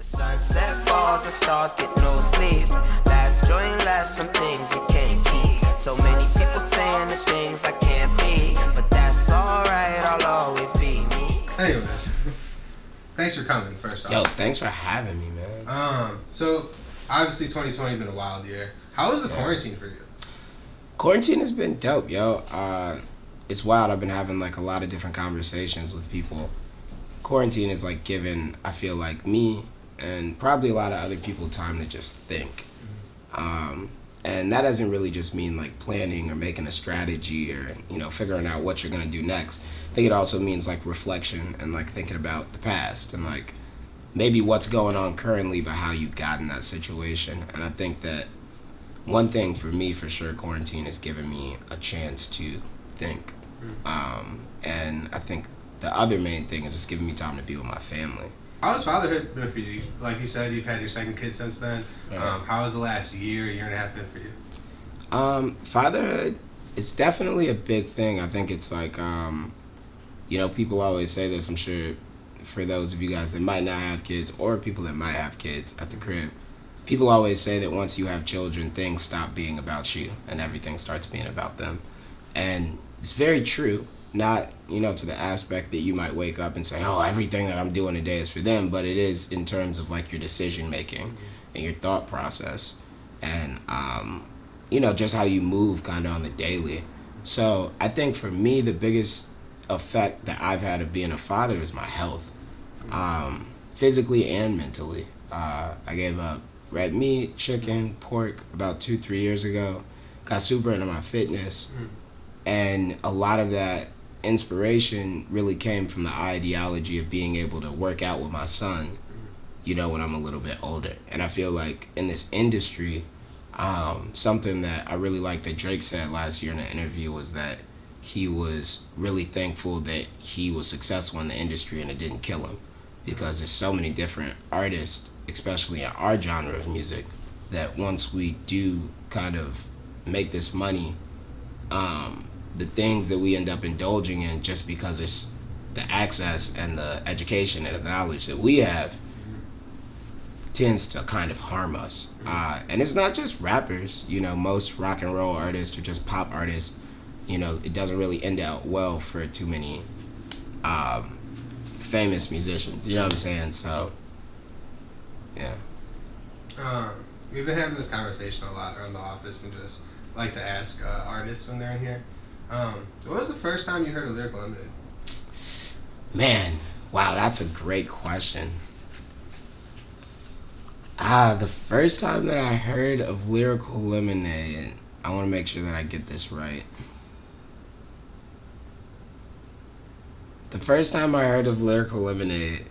The sunset falls, the stars get no sleep. Last joint left, some things you can't keep. So many people saying the things I can't be, but that's alright, I'll always be me. Anyways, thanks for coming, first off. Yo, thanks for having me, man. So, obviously 2020 has been a wild year. How was the quarantine for you? Quarantine has been dope, yo. It's wild. I've been having like a lot of different conversations with people. Quarantine is like giving, I feel like, me and probably a lot of other people time to just think. And that doesn't really just mean like planning or making a strategy or, you know, figuring out what you're gonna do next. I think it also means like reflection and like thinking about the past and like maybe what's going on currently, but how you got in that situation. And I think that one thing for me, for sure, quarantine has given me a chance to think. And I think the other main thing is just giving me time to be with my family. How has fatherhood been for you? Like you said, you've had your second kid since then. How has the last year and a half been for you? Fatherhood is definitely a big thing. I think it's like, you know, people always say this, I'm sure, for those of you guys that might not have kids or people that might have kids at the crib. People always say that once you have children, things stop being about you and everything starts being about them. And it's very true. Not, you know, to the aspect that you might wake up and say, oh, everything that I'm doing today is for them, but it is in terms of like your decision making and your thought process and, you know, just how you move kind of on the daily. So I think for me, the biggest effect that I've had of being a father is my health, physically and mentally. I gave up red meat, chicken, pork about 2-3 years ago, got super into my fitness, and a lot of that inspiration really came from the ideology of being able to work out with my son, you know, when I'm a little bit older. And I feel like in this industry, something that I really liked that Drake said last year in an interview was that he was really thankful that he was successful in the industry and it didn't kill him, because there's so many different artists, especially in our genre of music, that once we do kind of make this money, the things that we end up indulging in just because it's the access and the education and the knowledge that we have tends to kind of harm us. And it's not just rappers, you know, most rock and roll artists or just pop artists, you know, it doesn't really end out well for too many famous musicians, you know what I'm saying? So, yeah. We've been having this conversation a lot around the office and just like to ask artists when they're in here. What was the first time you heard of Lyrical Lemonade? Man, wow, that's a great question. The first time that I heard of Lyrical Lemonade, I want to make sure that I get this right. The first time I heard of Lyrical Lemonade,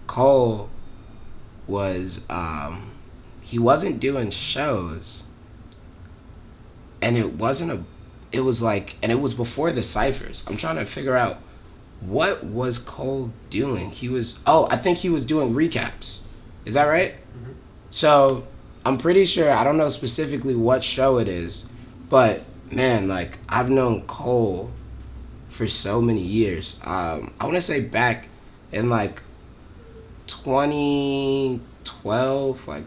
Cole was, he wasn't doing shows, and it was before the cyphers. I'm trying to figure out what was Cole doing. I think he was doing recaps. Is that right? Mm-hmm. So I'm pretty sure, I don't know specifically what show it is, but man, like I've known Cole for so many years. I want to say back in like 2012, like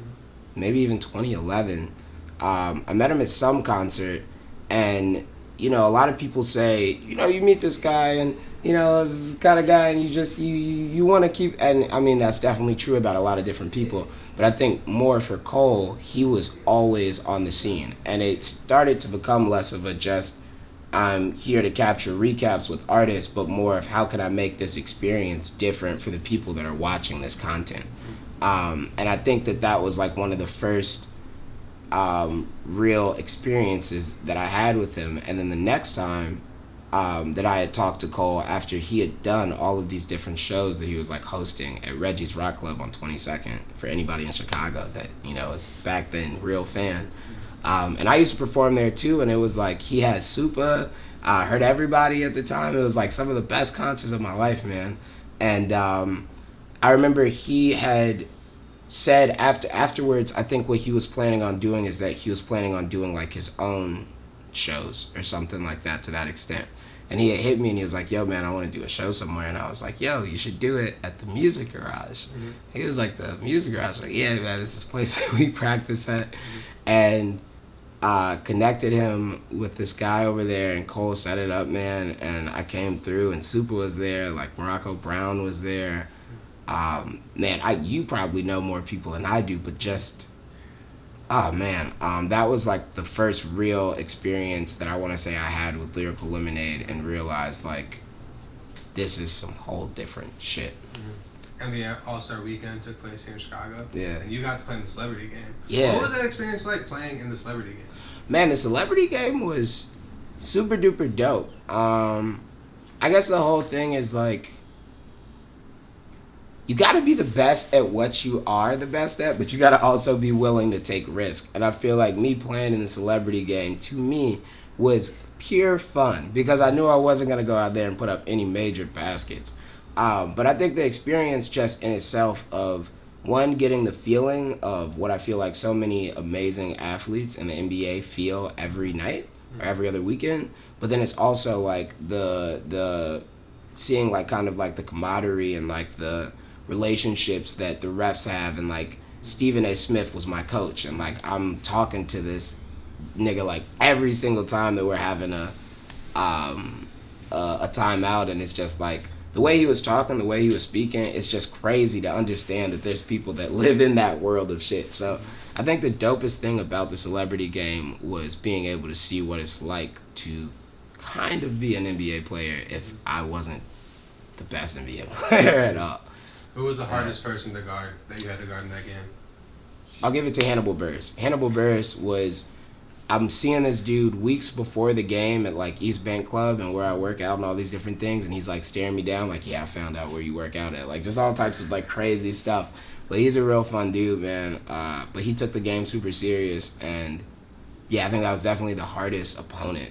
maybe even 2011. I met him at some concert, and you know, a lot of people say, you know, you meet this guy and, you know, this kind of guy and you want to keep, and I mean, that's definitely true about a lot of different people. But I think more for Cole, he was always on the scene. And it started to become less of a just, I'm here to capture recaps with artists, but more of how can I make this experience different for the people that are watching this content. And I think that was like one of the first real experiences that I had with him. And then the next time that I had talked to Cole after he had done all of these different shows that he was like hosting at Reggie's Rock Club on 22nd, for anybody in Chicago that, you know, is back then real fan. And I used to perform there too, and it was like he had Supa, heard everybody at the time. It was like some of the best concerts of my life, man. And I remember he had said afterwards, I think what he was planning on doing is that he was planning on doing like his own shows or something like that, to that extent. And he had hit me and he was like, yo, man, I want to do a show somewhere. And I was like, yo, you should do it at the Music Garage. He was like, the Music Garage? Like, yeah, man, it's this place that we practice at. And connected him with this guy over there, and Cole set it up, man. And I came through, and Super was there, like Morocco Brown was there. Man, you probably know more people than I do, but just... that was like the first real experience that I want to say I had with Lyrical Lemonade, and realized like this is some whole different shit. And the All-Star Weekend took place here in Chicago. Yeah. And you got to play in the Celebrity Game. Yeah. What was that experience like playing in the Celebrity Game? Man, the Celebrity Game was super duper dope. I guess the whole thing is like, you got to be the best at what you are the best at, but you got to also be willing to take risk. And I feel like me playing in the Celebrity Game, to me, was pure fun, because I knew I wasn't going to go out there and put up any major baskets. But I think the experience just in itself of, one, getting the feeling of what I feel like so many amazing athletes in the NBA feel every night or every other weekend, but then it's also like the seeing like kind of like the camaraderie and like the relationships that the refs have. And like Stephen A. Smith was my coach, and like I'm talking to this nigga like every single time that we're having a timeout, and it's just like the way he was talking, the way he was speaking, it's just crazy to understand that there's people that live in that world of shit. So I think the dopest thing about the Celebrity Game was being able to see what it's like to kind of be an NBA player if I wasn't the best NBA player at all. Who was the hardest person to guard that you had to guard in that game? I'll give it to Hannibal Buress. Hannibal Buress was... I'm seeing this dude weeks before the game at like East Bank Club and where I work out and all these different things, and he's like staring me down like, yeah, I found out where you work out at. Like just all types of like crazy stuff. But he's a real fun dude, man. But he took the game super serious, and yeah, I think that was definitely the hardest opponent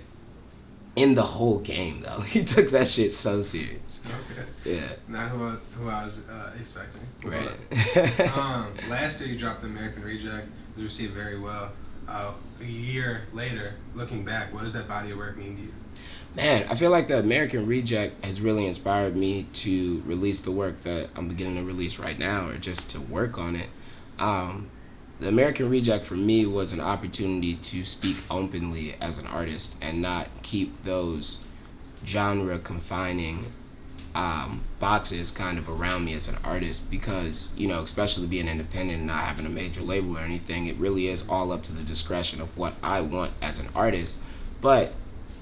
in the whole game, though. He took that shit so serious. Okay. Yeah. Not who I was expecting. Right. Last year you dropped the American Reject. It was received very well. A year later, looking back, what does that body of work mean to you? Man, I feel like the American Reject has really inspired me to release the work that I'm beginning to release right now, or just to work on it. The American Reject for me was an opportunity to speak openly as an artist and not keep those genre confining boxes kind of around me as an artist, because, you know, especially being independent and not having a major label or anything, it really is all up to the discretion of what I want as an artist. But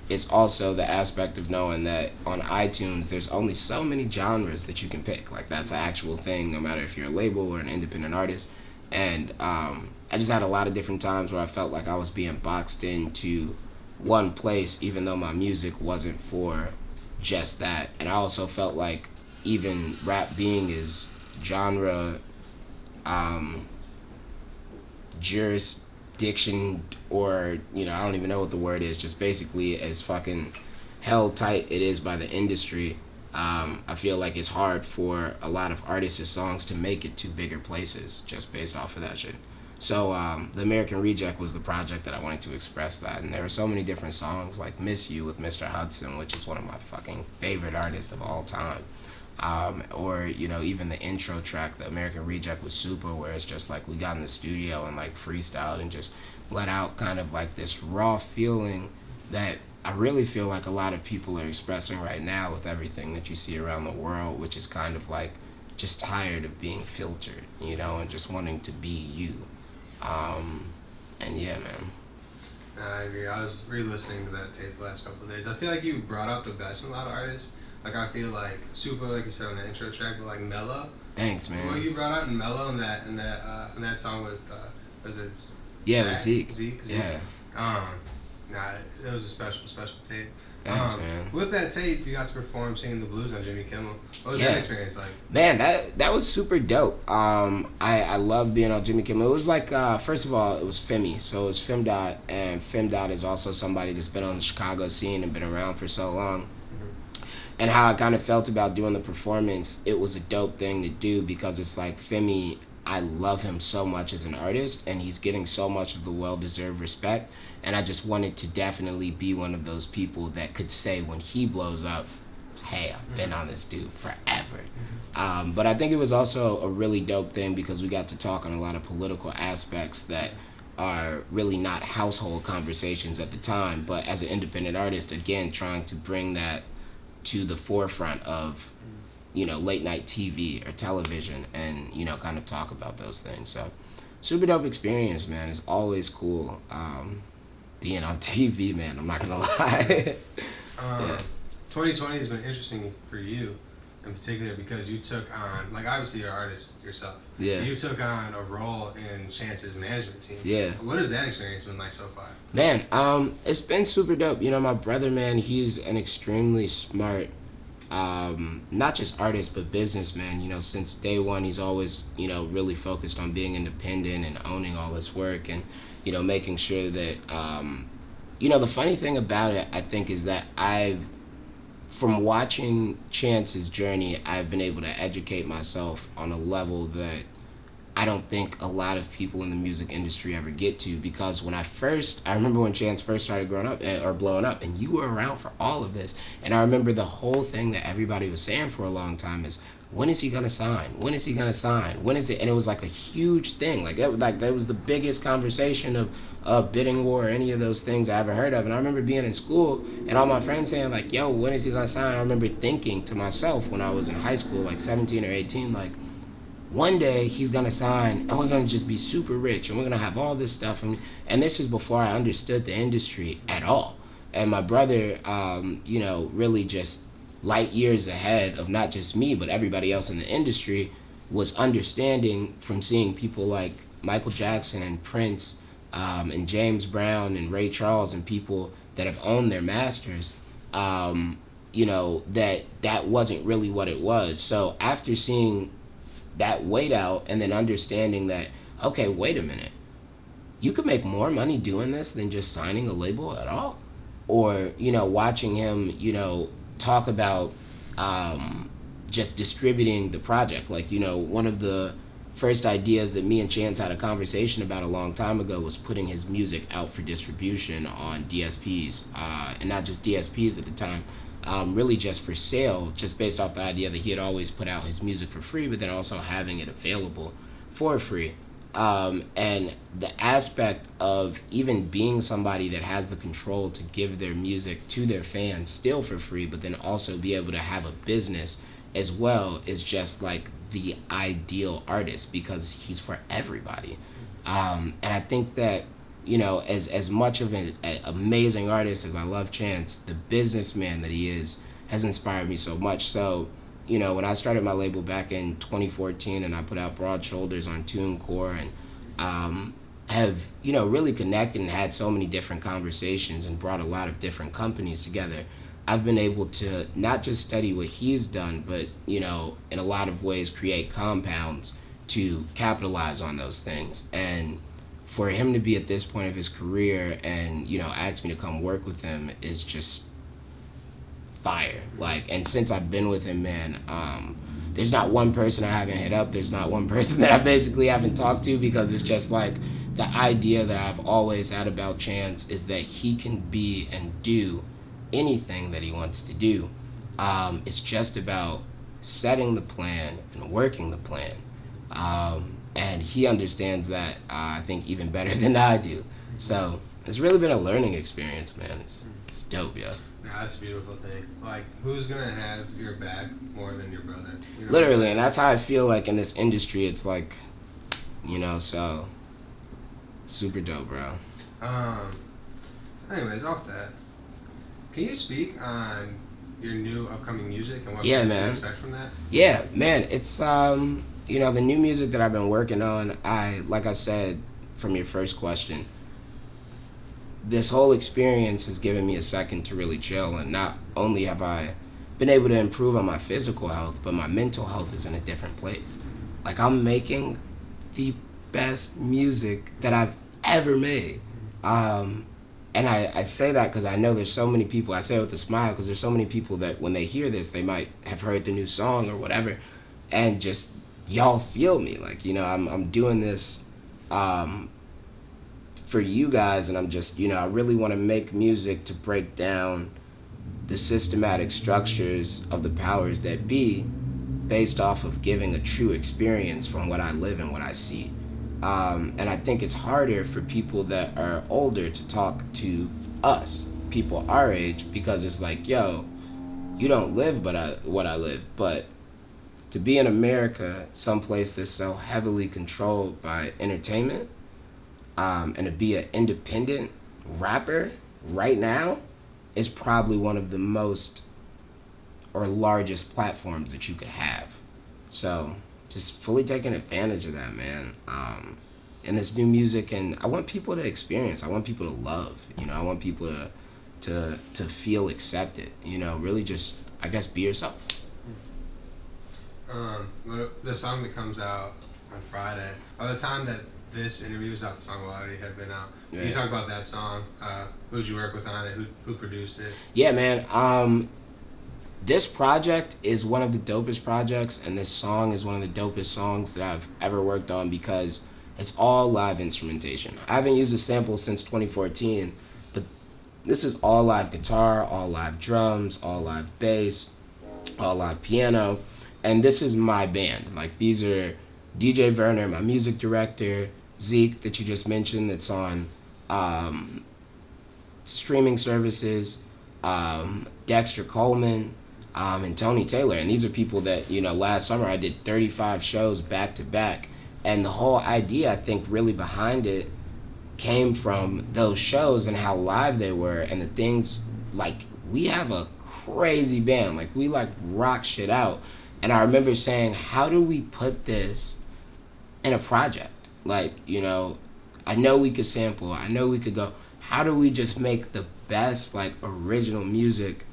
it's also the aspect of knowing that on iTunes there's only so many genres that you can pick. Like that's an actual thing, no matter if you're a label or an independent artist. And I just had a lot of different times where I felt like I was being boxed into one place, even though my music wasn't for just that. And I also felt like even rap being as genre jurisdiction, or, you know, I don't even know what the word is, just basically as fucking held tight it is by the industry, I feel like it's hard for a lot of artists' songs to make it to bigger places just based off of that shit. So the American Reject was the project that I wanted to express that. And there were so many different songs, like Miss You with Mr. Hudson, which is one of my fucking favorite artists of all time. Or, you know, even the intro track, the American Reject with Super, where it's just like we got in the studio and like freestyled and just let out kind of like this raw feeling that I really feel like a lot of people are expressing right now with everything that you see around the world, which is kind of like just tired of being filtered, you know, and just wanting to be you. And yeah, man. I agree. I was re-listening to that tape the last couple of days. I feel like you brought out the best in a lot of artists. Like I feel like Super, like you said on the intro track, but like Mellow. Thanks, man. What you brought out in Mellow in that song with was it? Yeah, with Zeke. Zeke. Yeah. It was a special tape. Thanks, man. With that tape, you got to perform singing the blues on Jimmy Kimmel. What was that experience like? Man, that was super dope. I love being on Jimmy Kimmel. It was like, first of all, it was Femi. So it was FemDot, and FemDot is also somebody that's been on the Chicago scene and been around for so long. Mm-hmm. And how I kind of felt about doing the performance, it was a dope thing to do, because it's like Femi I love him so much as an artist, and he's getting so much of the well-deserved respect. And I just wanted to definitely be one of those people that could say when he blows up, hey, I've been on this dude forever. But I think it was also a really dope thing because we got to talk on a lot of political aspects that are really not household conversations at the time. But as an independent artist, again, trying to bring that to the forefront of, late night TV or television and, kind of talk about those things. So super dope experience, man. It's always cool being on TV, man. I'm not going to lie. Yeah. 2020 has been interesting for you in particular because you took on, like, obviously you're an artist yourself. Yeah. You took on a role in Chance's management team. Yeah. What has that experience been like so far? Man, it's been super dope. My brother, man, he's an extremely smart, not just artist, but businessman. Since day one, he's always, really focused on being independent and owning all his work and, making sure that, the funny thing about it, I think, is that from watching Chance's journey, I've been able to educate myself on a level that I don't think a lot of people in the music industry ever get to, because I remember when Chance first started growing up or blowing up, and you were around for all of this, and I remember the whole thing that everybody was saying for a long time is, when is he gonna sign? When is he gonna sign? When is it? And it was like a huge thing. That was the biggest conversation of bidding war or any of those things I ever heard of. And I remember being in school and all my friends saying like, yo, when is he gonna sign? I remember thinking to myself when I was in high school, like 17 or 18, like, one day he's gonna sign and we're gonna just be super rich and we're gonna have all this stuff. And this is before I understood the industry at all. And my brother, really just light years ahead of not just me, but everybody else in the industry, was understanding from seeing people like Michael Jackson and Prince and James Brown and Ray Charles and people that have owned their masters, that wasn't really what it was. So after seeing that wait out and then understanding that, okay, wait a minute, you could make more money doing this than just signing a label at all. Or, watching him, talk about just distributing the project. Like, one of the first ideas that me and Chance had a conversation about a long time ago was putting his music out for distribution on DSPs, and not just DSPs at the time, really just for sale, just based off the idea that he had always put out his music for free, but then also having it available for free. And the aspect of even being somebody that has the control to give their music to their fans still for free, but then also be able to have a business as well, is just like the ideal artist, because he's for everybody. And I think that, as much of an amazing artist as I love Chance, the businessman that he is has inspired me so much. So, when I started my label back in 2014 and I put out Broad Shoulders on TuneCore and have, really connected and had so many different conversations and brought a lot of different companies together, I've been able to not just study what he's done, but, in a lot of ways create compounds to capitalize on those things. And for him to be at this point of his career and, ask me to come work with him is just fire. And since I've been with him, man, there's not one person I haven't hit up. There's not one person that I basically haven't talked to, because it's just like the idea that I've always had about Chance is that he can be and do anything that he wants to do. It's just about setting the plan and working the plan. And he understands that, I think, even better than I do. So it's really been a learning experience, man. It's dope, yo. No, that's a beautiful thing. Like, who's gonna have your back more than your brother? Literally, and that's how I feel like in this industry. It's like, so super dope, bro. Anyways, off that, can you speak on your new upcoming music and what Yeah, we man. can expect from that? Yeah, man. It's the new music that I've been working on. Like I said from your first question, this whole experience has given me a second to really chill, and not only have I been able to improve on my physical health, but my mental health is in a different place. Like, I'm making the best music that I've ever made. And I say that because I know there's so many people, I say it with a smile, because there's so many people that when they hear this, they might have heard the new song or whatever, and just y'all feel me. Like, you know, I'm doing this for you guys, and I'm just, you know, I really want to make music to break down the systematic structures of the powers that be based off of giving a true experience from what I live and what I see. And I think it's harder for people that are older to talk to us, people our age, because it's like, yo, you don't live what I live. But to be in America, someplace that's so heavily controlled by entertainment, and to be an independent rapper right now is probably one of the most or largest platforms that you could have. So just fully taking advantage of that, man. And this new music, and I want people to experience. I want people to love. You know, I want people to feel accepted. You know, really just, I guess, be yourself. The song that comes out on Friday, by the time that this interview is out, the song will already have been out. Yeah. Can you talk about that song? Who'd you work with on it? Who produced it? Yeah, man. This project is one of the dopest projects, and this song is one of the dopest songs that I've ever worked on because it's all live instrumentation. I haven't used a sample since 2014, but this is all live guitar, all live drums, all live bass, all live piano, and this is my band. Like, these are DJ Werner, my music director, Zeke, that you just mentioned, that's on streaming services, Dexter Coleman, and Tony Taylor. And these are people that, you know, last summer I did 35 shows back to back. And the whole idea, I think, really behind it came from those shows and how live they were and the things, like, we have a crazy band. Like, we, like, rock shit out. And I remember saying, how do we put this in a project? Like, you know, I know we could sample. I know we could go, how do we just make the best, like, original music?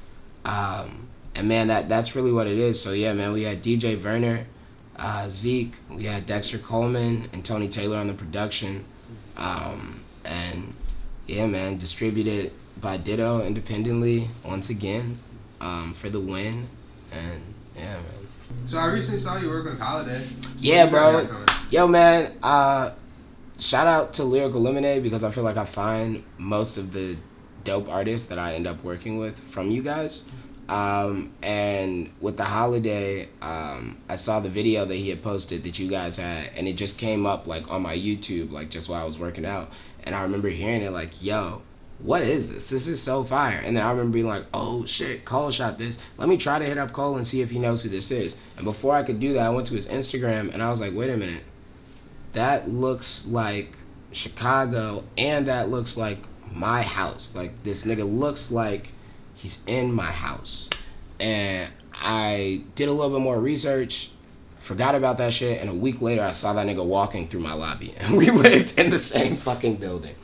And, man, that's really what it is. So, yeah, man, we had DJ Werner, Zeke, we had Dexter Coleman and Tony Taylor on the production. And, yeah, man, distributed by Ditto independently once again for the win. And, yeah, man. So I recently saw you working with Holiday. Yeah, bro. Yo, man, shout out to Lyrical Lemonade because I feel like I find most of the dope artists that I end up working with from you guys. And with the Holiday, I saw the video that he had posted that you guys had, and it just came up like on my YouTube, like just while I was working out. And I remember hearing it like, yo, what is this? This is so fire. And then I remember being like, oh shit, Cole shot this. Let me try to hit up Cole and see if he knows who this is. And before I could do that, I went to his Instagram and I was like, wait a minute. That looks like Chicago and that looks like my house. Like, this nigga looks like he's in my house. And I did a little bit more research, forgot about that shit, and a week later I saw that nigga walking through my lobby. And we lived in the same fucking building.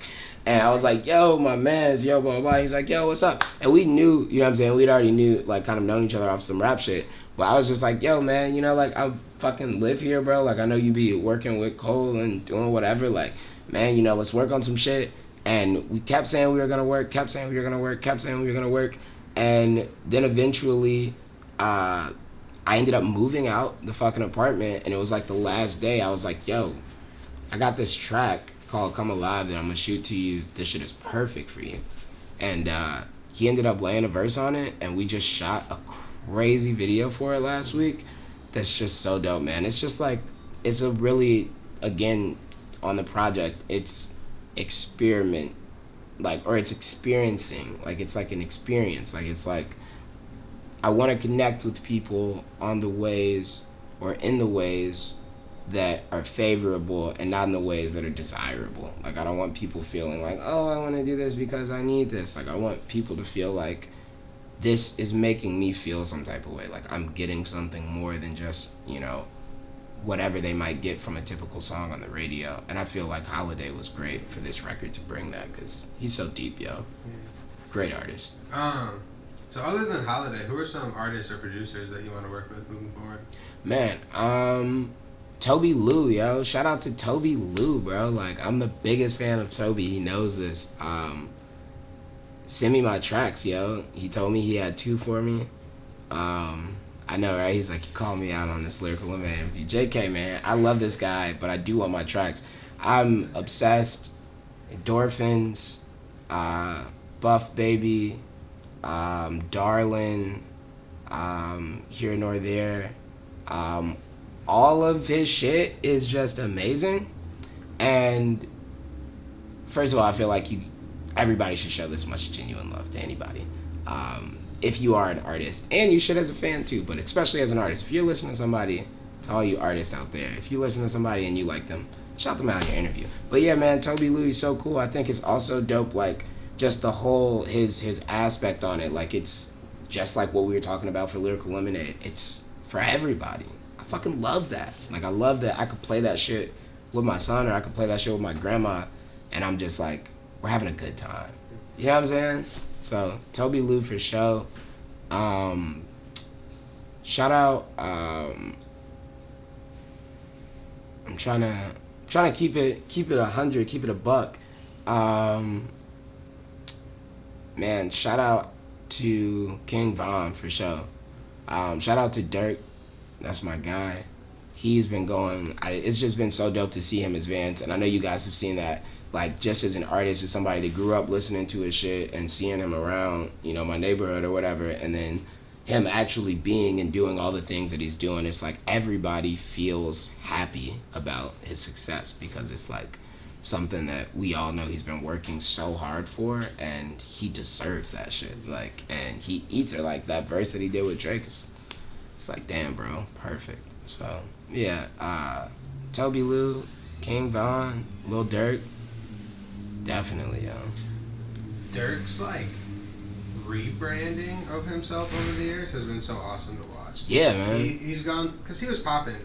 And I was like, yo, my mans, yo, blah, blah, blah. He's like, yo, what's up? And we knew, you know what I'm saying? We'd already knew, like, kind of known each other off some rap shit. But I was just like, yo, man, you know, like, I fucking live here, bro. Like, I know you be working with Cole and doing whatever. Like, man, you know, let's work on some shit. And we kept saying we were going to work, kept saying we were going to work, kept saying we were going to work. And then eventually, I ended up moving out the fucking apartment. And it was like the last day. I was like, yo, I got this track called Come Alive that I'm gonna shoot to you. This shit is perfect for you. And he ended up laying a verse on it, and we just shot a crazy video for it last week. That's just so dope, man. It's just like, it's a really, again, on the project, it's experiment, like, or it's experiencing, like, it's like an experience. Like, it's like, I want to connect with people on the ways, or in the ways that are favorable and not in the ways that are desirable. Like, I don't want people feeling like, oh, I want to do this because I need this. Like, I want people to feel like this is making me feel some type of way. Like, I'm getting something more than just, you know, whatever they might get from a typical song on the radio. And I feel like Holiday was great for this record to bring that because he's so deep, yo. Great artist. So other than Holiday, who are some artists or producers that you want to work with moving forward? Man, Toby Lou, yo. Shout out to Toby Lou, bro. Like, I'm the biggest fan of Toby. He knows this. Send me my tracks, yo. He told me he had 2 for me. I I know, right? He's like, you called me out on this Lyrical Lemonade interview. JK, man, I love this guy, but I do want my tracks. I'm obsessed. Endorphins, Buff Baby, Darlin', Here Nor There. All of his shit is just amazing. And first of all, I feel like everybody should show this much genuine love to anybody. If you are an artist, and you should as a fan too, but especially as an artist. If you're listening to somebody, to all you artists out there, if you listen to somebody and you like them, shout them out in your interview. But yeah, man, Toby Lou, he's so cool. I think it's also dope, like, just the whole, his aspect on it. Like, it's just like what we were talking about for Lyrical Lemonade. It's for everybody. I fucking love that. Like, I love that I could play that shit with my son, or I could play that shit with my grandma, and I'm just like, we're having a good time. You know what I'm saying? So, Toby Lou for show. Shout out, I'm trying to keep it 100, keep it a buck. Man, shout out to King Von for sure. Shout out to Dirk, that's my guy. He's been going, it's just been so dope to see him advance, and I know you guys have seen that, like, just as an artist, as somebody that grew up listening to his shit and seeing him around, you know, my neighborhood or whatever, and then him actually being and doing all the things that he's doing. It's like everybody feels happy about his success, because it's like something that we all know he's been working so hard for, and he deserves that shit. Like, and he eats it. Like that verse that he did with Drake, it's like, damn, bro, perfect. So yeah, Toby Lou, King Von, Lil Durk, definitely, yo. Dirk's like rebranding of himself over the years has been so awesome to watch. Yeah, man. He's gone, because he was popping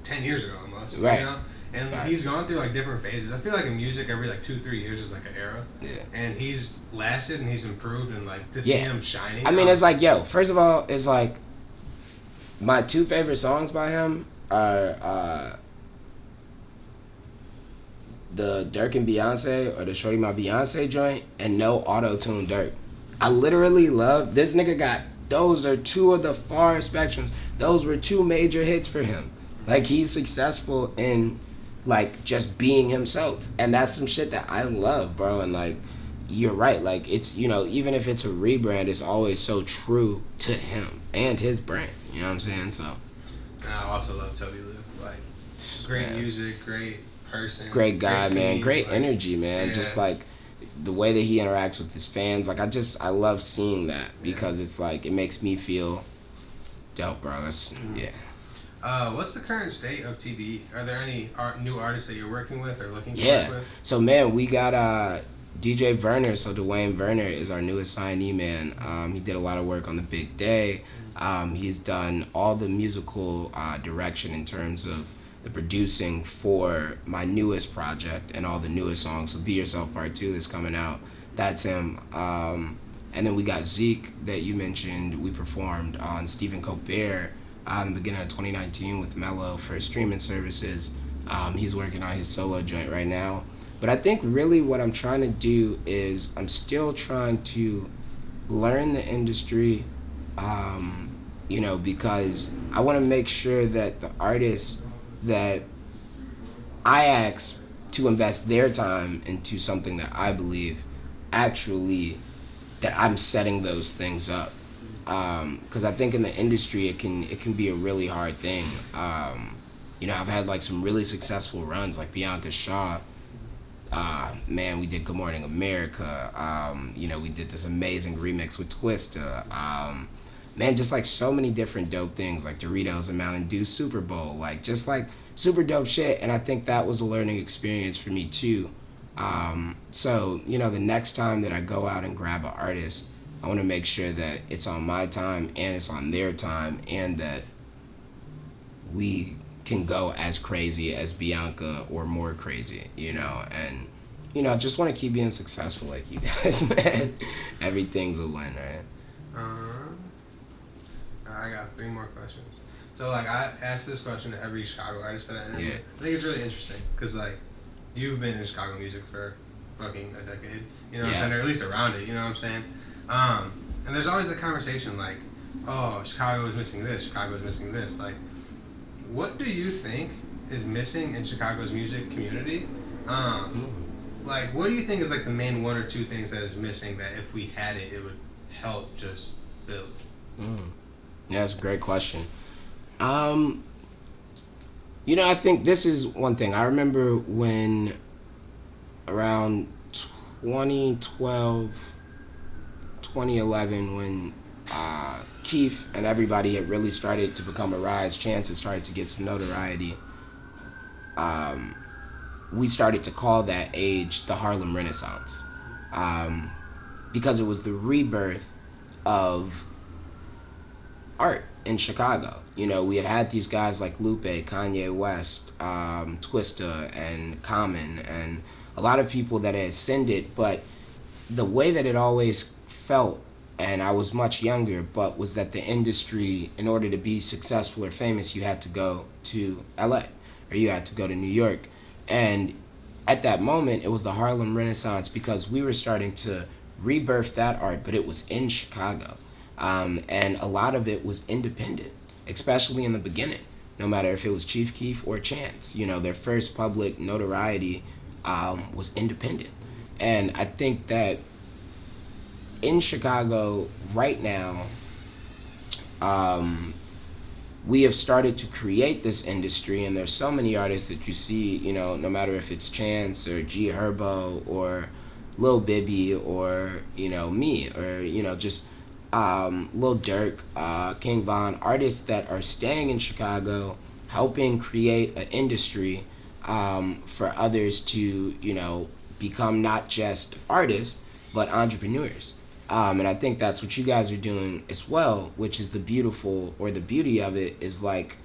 10 years ago almost, right? You know? And Facts. He's gone through like different phases. I feel like in music, every like 2-3 years is like an era. Yeah. And he's lasted and he's improved, and like to see Yeah. him shining. I mean, it's like, yo, first of all, it's like my 2 favorite songs by him are the Dirk and Beyonce, or the Shorty My Beyonce joint, and No Auto-Tune Dirk. I literally love, this nigga got, those are 2 of the far spectrums. Those were 2 major hits for him. Like, he's successful in, like, just being himself. And that's some shit that I love, bro. And, like, you're right. Like, it's, you know, even if it's a rebrand, it's always so true to him and his brand. You know what I'm saying? So. And I also love Toby Lou. Like, great music, great person. Great guy, great man. scene, Great like, energy, man. yeah. Just, like, the way that he interacts with his fans. Like, I love seeing that, because it's, like, it makes me feel dope, bro. That's, yeah. What's the current state of TV? Are there any new artists that you're working with or looking to Yeah. work with? So, man, we got DJ Werner. So Dwayne Werner is our newest signee, man. He did a lot of work on The Big Day. He's done all the musical direction in terms of the producing for my newest project and all the newest songs. So Be Yourself Part 2 that's coming out. That's him. And then we got Zeke that you mentioned. We performed on Stephen Colbert in the beginning of 2019 with Mello for streaming services. He's working on his solo joint right now. But I think really what I'm trying to do is I'm still trying to learn the industry, you know, because I want to make sure that the artists that I ask to invest their time into something that I believe actually that I'm setting those things up. Because I think in the industry it can be a really hard thing. You know, I've had like some really successful runs, like Bianca Shaw. Man, we did Good Morning America. You know, we did this amazing remix with Twista. Man, just like so many different dope things, like Doritos and Mountain Dew Super Bowl, like just like super dope shit. And I think that was a learning experience for me too. So, you know, the next time that I go out and grab an artist, I want to make sure that it's on my time and it's on their time, and that we can go as crazy as Bianca or more crazy, you know. And, you know, I just want to keep being successful like you guys, man. Everything's a win, right? I got 3 more questions. So, like, I asked this question to every Chicago artist that I interview. Yeah. I think it's really interesting because, like, you've been in Chicago music for fucking a decade, you know what I'm saying? Or at least around it, you know what I'm saying? And there's always the conversation, like, oh, Chicago is missing this, Chicago is missing this. Like, what do you think is missing in Chicago's music community? Like, what do you think is like the main one or two things that is missing that if we had it, it would help just build? Yeah, that's a great question. You know, I think this is one thing. I remember when around 2012, 2011, when Keith and everybody had really started to become a rise, Chance had started to get some notoriety. We started to call that age the Harlem Renaissance, because it was the rebirth of art in Chicago. You know, we had these guys like Lupe, Kanye West, Twista, and Common, and a lot of people that had ascended, but the way that it always felt, and I was much younger, but was that the industry, in order to be successful or famous, you had to go to LA or you had to go to New York. And at that moment, it was the Harlem Renaissance because we were starting to rebirth that art, but it was in Chicago. And a lot of it was independent, especially in the beginning, no matter if it was Chief Keef or Chance. You know, their first public notoriety was independent. And I think that in Chicago right now, we have started to create this industry, and there's so many artists that you see, you know, no matter if it's Chance or G Herbo or Lil Bibby or, you know, me or, you know, just Lil Durk, King Von, artists that are staying in Chicago, helping create an industry for others to, you know, become not just artists, but entrepreneurs. And I think that's what you guys are doing as well, which is the beauty of it is like,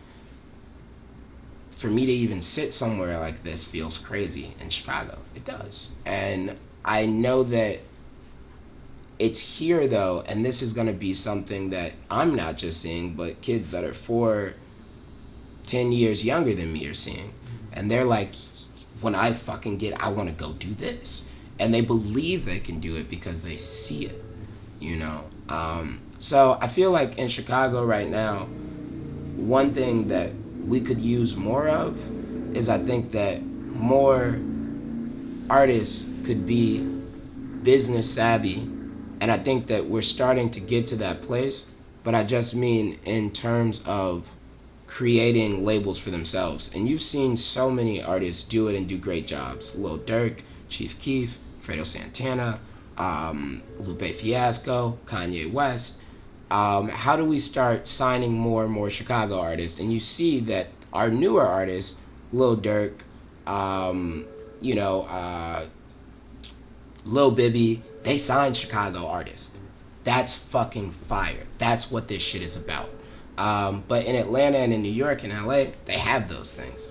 for me to even sit somewhere like this feels crazy in Chicago. It does. And I know that it's here though, and this is gonna be something that I'm not just seeing, but kids that are 10 years younger than me are seeing. And they're like, when I wanna go do this. And they believe they can do it because they see it, you know? So I feel like in Chicago right now, one thing that we could use more of is I think that more artists could be business savvy. And I think that we're starting to get to that place, but I just mean in terms of creating labels for themselves. And you've seen so many artists do it and do great jobs. Lil Durk, Chief Keef, Fredo Santana, Lupe Fiasco, Kanye West. How do we start signing more and more Chicago artists? And you see that our newer artists, Lil Durk, you know, Lil Bibby, they signed Chicago artists. That's fucking fire. That's what this shit is about. But in Atlanta and in New York and LA, they have those things.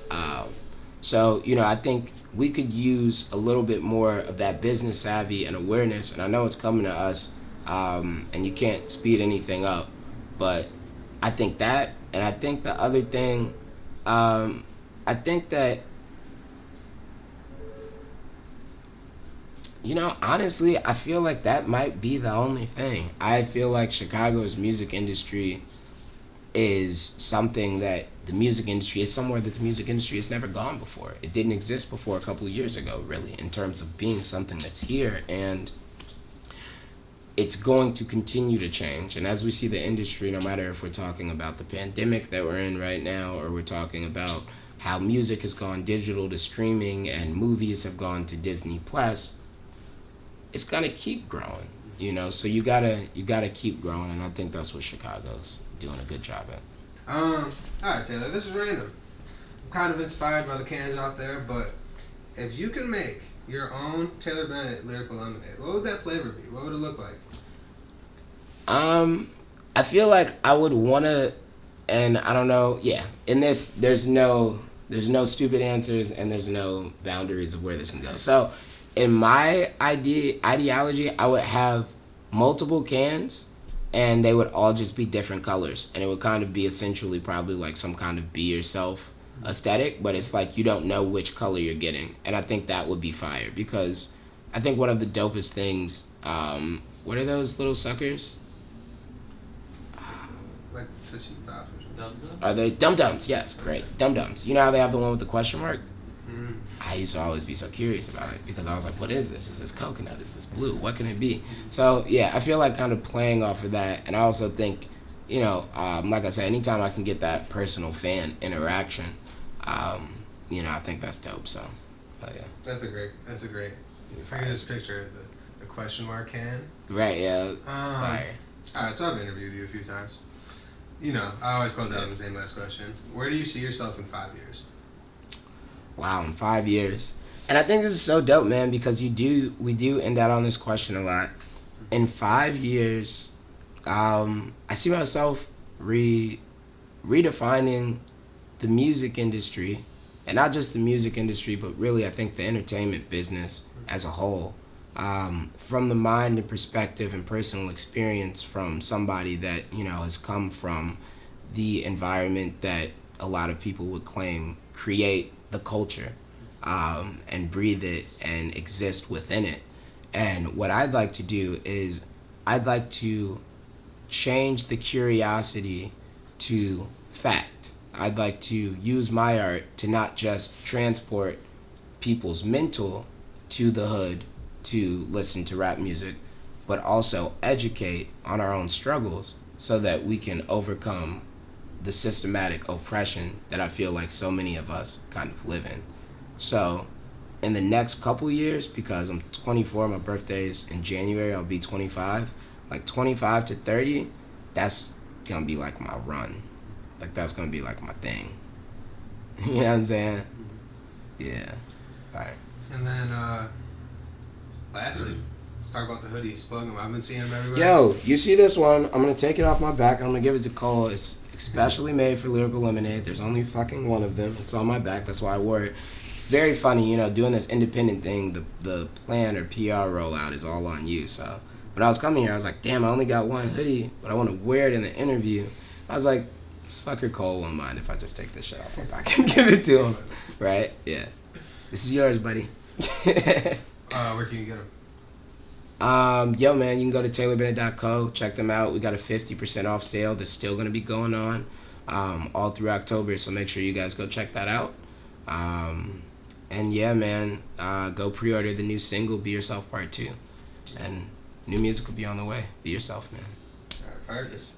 So, you know, I think we could use a little bit more of that business savvy and awareness. And I know it's coming to us, and you can't speed anything up. But I think that, and I think the other thing, I think that, you know, honestly, I feel like that might be the only thing. I feel like Chicago's music industry is something that the music industry is somewhere that the music industry has never gone before. It didn't exist before a couple of years ago, really, in terms of being something that's here. And it's going to continue to change. And as we see the industry, no matter if we're talking about the pandemic that we're in right now, or we're talking about how music has gone digital to streaming and movies have gone to Disney Plus, it's gonna keep growing, you know. So you gotta keep growing, and I think that's what Chicago's doing a good job at. All right, Taylor. This is random. I'm kind of inspired by the cans out there, but if you can make your own Taylor Bennett Lyrical Lemonade, what would that flavor be? What would it look like? I feel like I would wanna, and I don't know. Yeah, in this, there's no stupid answers, and there's no boundaries of where this can go. So, in my ideology, I would have multiple cans, and they would all just be different colors, and it would kind of be essentially probably like some kind of be yourself aesthetic, but it's like you don't know which color you're getting, and I think that would be fire, because I think one of the dopest things, what are those little suckers? Are they Dum Dums? Yes, great. Dum Dums. You know how they have the one with the question mark? Mm. I used to always be so curious about it because I was like, what is this? Is this coconut? Is this blue? What can it be? So, yeah, I feel like kind of playing off of that. And I also think, you know, like I said, anytime I can get that personal fan interaction, you know, I think that's dope. So, yeah. That's a great. If I can just picture the question mark can. Right, yeah. Inspire. All right, so I've interviewed you a few times. You know, I always close out on the same last question. Where do you see yourself in 5 years? Wow, in 5 years. And I think this is so dope, man, because we do end out on this question a lot. In 5 years, I see myself redefining the music industry, and not just the music industry, but really I think the entertainment business as a whole, from the mind and perspective and personal experience from somebody that, you know, has come from the environment that a lot of people would claim create the culture, and breathe it and exist within it. And what I'd like to do is I'd like to change the curiosity to fact. I'd like to use my art to not just transport people's mental to the hood to listen to rap music, but also educate on our own struggles so that we can overcome the systematic oppression that I feel like so many of us kind of live in. So in the next couple years, because I'm 24, my birthday's in January, I'll be 25, like 25 to 30, that's gonna be like my run. Like that's gonna be like my thing. You know what I'm saying? Yeah. All right. And then, lastly, let's talk about the hoodies. Plug them. I've been seeing them everywhere. Yo, you see this one? I'm gonna take it off my back and I'm gonna give it to Cole. It's especially made for Lyrical Lemonade. There's only fucking one of them. It's on my back. That's why I wore it. Very funny, you know, doing this independent thing, the plan or PR rollout is all on you. So when I was coming here, I was like, damn, I only got one hoodie, but I want to wear it in the interview. I was like, this fucker Cole won't mind if I just take this shit off my back and give it to him. Right? Yeah. This is yours, buddy. Where can you get them? Yo, man, you can go to taylorbennett.co. Check them out. We got a 50% off sale that's still going to be going on all through October, so make sure you guys go check that out. And yeah, man, go pre-order the new single, Be Yourself Part 2. And new music will be on the way. Be yourself, man. All right, perfect.